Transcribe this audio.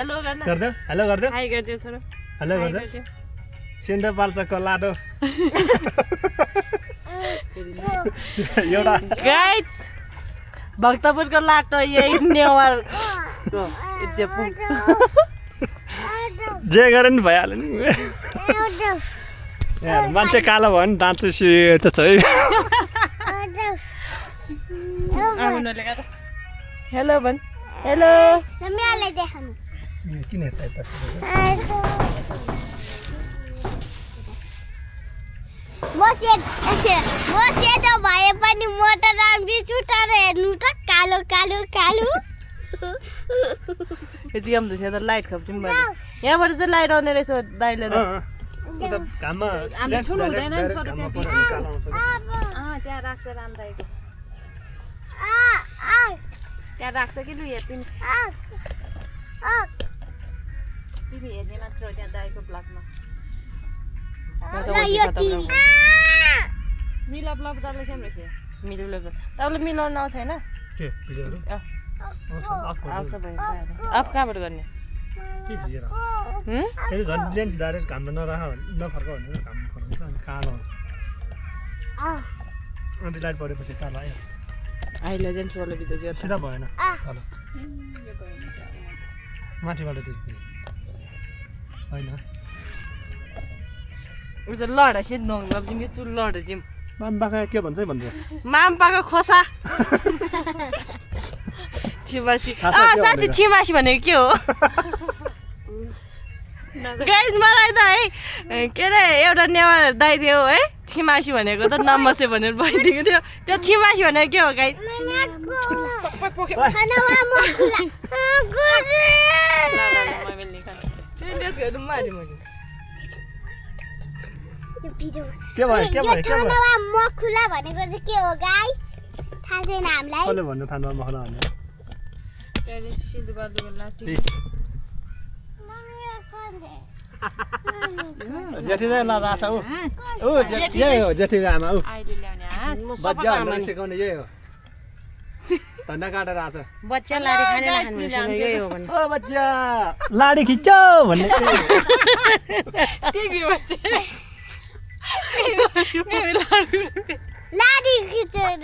hello गर्न गर्दै hello गर्दै हाई गर्दियो छोरो हेलो गर्दै सिन्धुपाल्चोकको लाडो एउटा गाइस भक्तपुरको लाटो यही नेवारको इज्जतपुर जे गरे नि भइहाल्यो नि यार मान्छे कालो भयो नि दाँत चाहिँ सेतो छ है हेलो भन हेलो किन यता यता म सेतो भए पनि म त राम्री छुटाएर हेर्नु त कालो कालो कालो यो चाहिँ हाम्रो त लाइट खप्छौँ मैले यहाँबाट चाहिँ लाइट आउने रहेछ दाइले त घाममा हामी छुनु हुँदैन नि छोरो घाममा त्यहाँ परेर कालो आउँछ त्यहाँ राख्छ राम दाइको त्यहाँ राख्छ कि लु हेर तिमी हेर्ने मात्र हो त्यहाँ दाइको ब्लगमा मिला ब्लग दाइले सेम रहेछ मिलो तपाईँले मिलाउनु आउँछ होइन के भिडियोहरु आउँछ भयो अब कहाँबाट गर्ने फेरि झन् लेन्स डाइरेक्ट घाममा नफर्काउ भने घाम फर्काउँछ अनि कालो आउँछ अन्त लाइट परेपछि कालो आयो अहिले जेन्सवाला भिडियो चाहिँ सिधा भएन कालो माथिबाट देख्ने होइन उस लडा सिध नङ जिम चुल लडा जिम मामबाका के भन्छ भन्छ मामपाको खोसा छिमासी साँच्ची छिमासी भनेको के हो गाइस मलाई त है के अरे एउटा नेवार दाइ थियो है छिमासी भनेको त नमस्ते भनेर भइदिएको थियो त्यो छिमासी भनेको के हो गाइस के भयो मखुला भनेको चाहिँ के हो गाइस थाहा छैन हामीलाई कसले भन्नु थाहा मखुला भन्ने जेठी चाहिँ नजाछ ऊ यही हो जेठीको आमा ऊ बच्चा हामीलाई सिकाउने यही हो धन्दा काटेर आएको छ बच्चा लाडी खाने नखाने यही हो भने ओ बच्चा लाडी खिच्चो भन्ने लाडी खिचेर